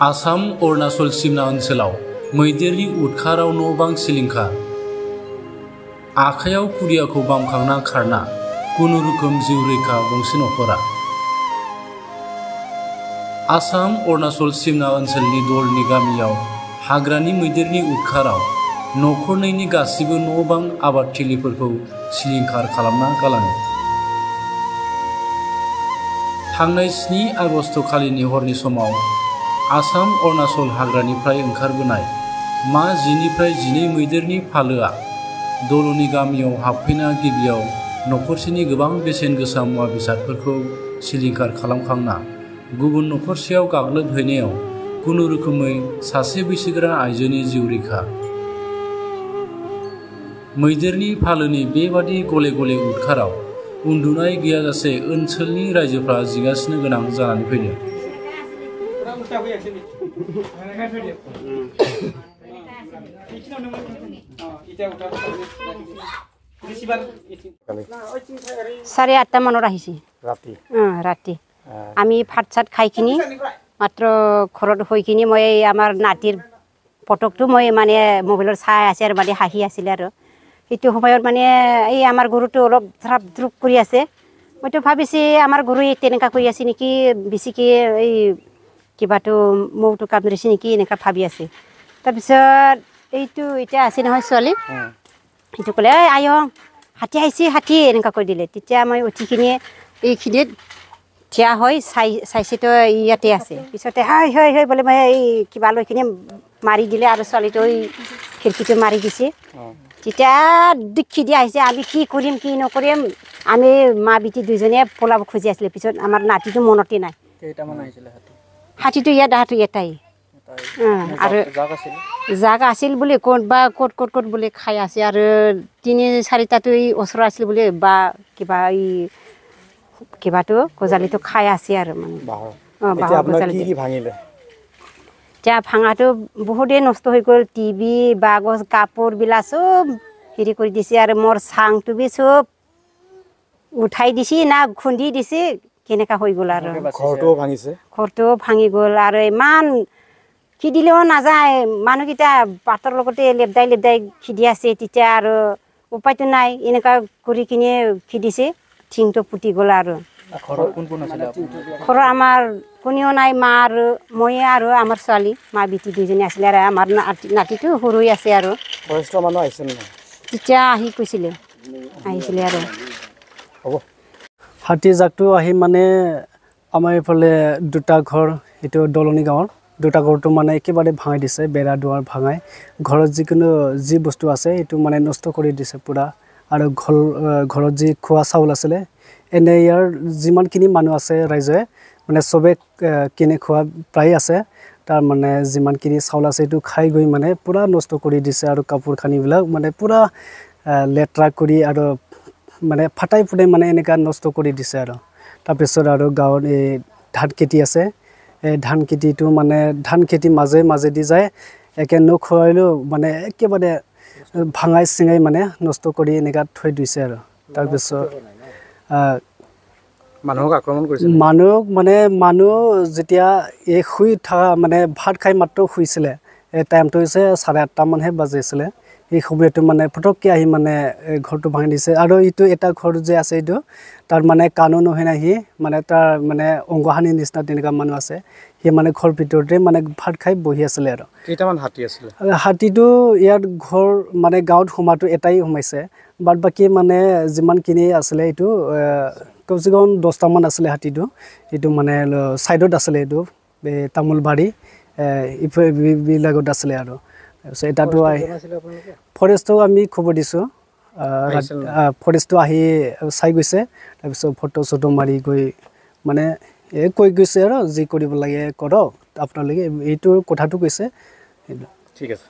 आसाम अरुणाचल सीमा ओनसोलाव मैदेरनि उदखाराव न' बां सिलिंखार आखायाव खुदियाखौ बामखांना खारना खुनुरुखुम जिउ रैखा गंसे नख'रा आसाम अरुणाचल सीमा ओनसोलनि दलनि गामियाव हाग्रानि मैदेरनि उदखाराव नखरनैनि गासिबो न' बां आबादथिलिफोरखौ सिलिंखार खालामना गालाङो। थांनाय 7 आगस्ट खालिनि हरनि समाव आसाम अरुणाचल हाग्रानिफ्राय ओंखारबोनाय मा 10 मैदेरनि फालोआ दलनि गामियाव हाबफैना गिबियाव नखरसेनि गोबां बेसेन गोसा मुवा बेसादफोरखौ सिलिंखार खालामखांना गुबुन नखरसेयाव गाग्लोबहैनायाव खुनुरुखुमै सासे बैसोगोरा आइजोनि जिउ रैखा। मैदेरनि फालोनि बेबादि गले गले उदखाराव उन्दुनाय गैयाजासे ओनसोलनि रायजोफ्रा जिंगासिनो गोनां जानानै फैदों। सारे 8টা माনত আহিছে ৰাতি আমি ভাত চাত খাইকিনি মাত্ৰ ঘৰত হৈকিনি মই আমাৰ নাতিৰ ফটোকটো মই মানে মোবাইলত চাই আছে আৰু মানে হাঁহি আছিলে আৰু সেইটো সময়ত মানে এই আমাৰ গৰুটো অলপ ধ্ৰাপ ধ্ৰুপ কৰি আছে। মইতো ভাবিছি আমাৰ গৰু তেনেকা কৰি আছে নেকি বেছিকে এই কিবাটো মৌটো কামৰিছে নেকি এনেকা ভাবি আছে। তাৰপিছত এইটো এতিয়া আছে নহয় ছোৱালী এইটো ক'লে আয় হাতী আহিছে হাতী এনেকা কৈ দিলে। তেতিয়া মই উঠিকিনি এইখিনিত থিয়া হৈ চাইছেতো ইয়াতে আছে। পিছতে হয় হয় হয় বোলে মই এই কিবা লৈ কিনি মাৰি দিলে আৰু ছোৱালীটো এই খিৰিকীটো মাৰি দিছে। তেতিয়া দেখি দিয়া আহিছে আমি কি কৰিম কি নকৰিম আমি মা বিটি দুজনীয়ে পলাব খুজি আছিলে। পিছত আমাৰ নাতিটো মনতে নাই। হাতীটো ইয়াত দাহটো এটাই আৰু জাগা আছিল বুলি ক'ত বা ক'ত বুলি খাই আছে আৰু 3-4টাটো এই ওচৰ আছিল বুলি বা কিবা এই কিবাটো গজালিটো খাই আছে আৰু মানে এতিয়া ভাঙাটো বহুতেই নষ্ট হৈ গ'ল। টিভি বাগজ কাপোৰবিলাক চব হেৰি কৰি দিছে আৰু মোৰ চাংটো বি চব উঠাই দিছে না খুন্দি দিছে কেনেকা হৈ গ'ল আৰু ঘৰটোও ভাঙি গ'ল আৰু ইমান খিদিলেও নাযায় মানুহকেইটা পাতৰ লগতে লেপদাই খিদি আছে। তেতিয়া আৰু উপায়টো নাই এনেকা কৰি কিনি খিদিছে ঠিংটো ফুটি গ'ল আৰু ঘৰত আমাৰ কোনেও নাই মা আৰু ময়ে আৰু আমাৰ ছোৱালী মা বিটি দুজনী আছিলে আৰু আমাৰ নাতিটো সৰু আছে আৰু তেতিয়া আহি কৈছিলে আহিছিলে আৰু হাতী জাকটো আহি মানে আমাৰ এইফালে 2টা ঘৰ এইটো দলনি গাঁৱৰ 2টা ঘৰটো মানে একেবাৰে ভাঙাই দিছে। বেৰা দুৱাৰ ভাঙাই ঘৰত যিকোনো যি বস্তু আছে এইটো মানে নষ্ট কৰি দিছে পুৰা। আৰু ঘৰত যি খোৱা চাউল আছিলে এনে ইয়াৰ যিমানখিনি মানুহ আছে ৰাইজে মানে চবে কিনে খোৱা প্ৰায় আছে। তাৰ মানে যিমানখিনি চাউল আছে এইটো খাই গৈ মানে পুৰা নষ্ট কৰি দিছে আৰু কাপোৰ কানিবিলাক মানে পুৰা লেতেৰা কৰি আৰু মানে ফাটাই ফুটাই মানে এনেকা নষ্ট কৰি দিছে আৰু তাৰপিছত আৰু গাঁৱত এই ধান খেতি আছে। এই ধান খেতিটো মানে ধান খেতি মাজে দি যায় একে নখৰাইলেও মানে একেবাৰে ভাঙাই চিঙাই মানে নষ্ট কৰি এনেকা থৈ দিছে আৰু তাৰপিছত মানুহক আক্ৰমণ কৰিছে। মানুহ যেতিয়া এই শুই থকা মানে ভাত খাই মাত্ৰ শুইছিলে এই টাইমটো হৈছে 8:30 মানহে বাজিছিলে। এই সময়টো মানে ফটককৈ আহি মানে ঘৰটো ভাঙি দিছে। আৰু এইটো এটা ঘৰ যে আছে এইটো তাৰ মানে কানুন নহয় না সি মানে তাৰ মানে অংগহানিৰ নিচিনা তেনেকুৱা মানুহ আছে। সি মানে ঘৰ ভিতৰতে মানে ভাত খাই বহি আছিলে আৰু কেইটামান হাতী আছিলে। হাতীটো ইয়াত ঘৰ মানে গাঁৱত সোমাটো এটাই সোমাইছে বাদ বাকী মানে যিমানখিনি আছিলে এইটো কমচে কম 10টামান আছিলে হাতীটো। এইটো মানে ছাইডত আছিলে এইটো তামোল বাৰী এইবিলাকত আছিলে আৰু তাৰপিছত এটাতো ফৰেষ্টক আমি খবৰ দিছোঁ। ফৰেষ্টটো আহি চাই গৈছে তাৰপিছত ফটো মাৰি গৈ মানে কৈ গৈছে আৰু যি কৰিব লাগে কৰক আপোনালোকে এইটো কথাটো কৈছে। ঠিক আছে।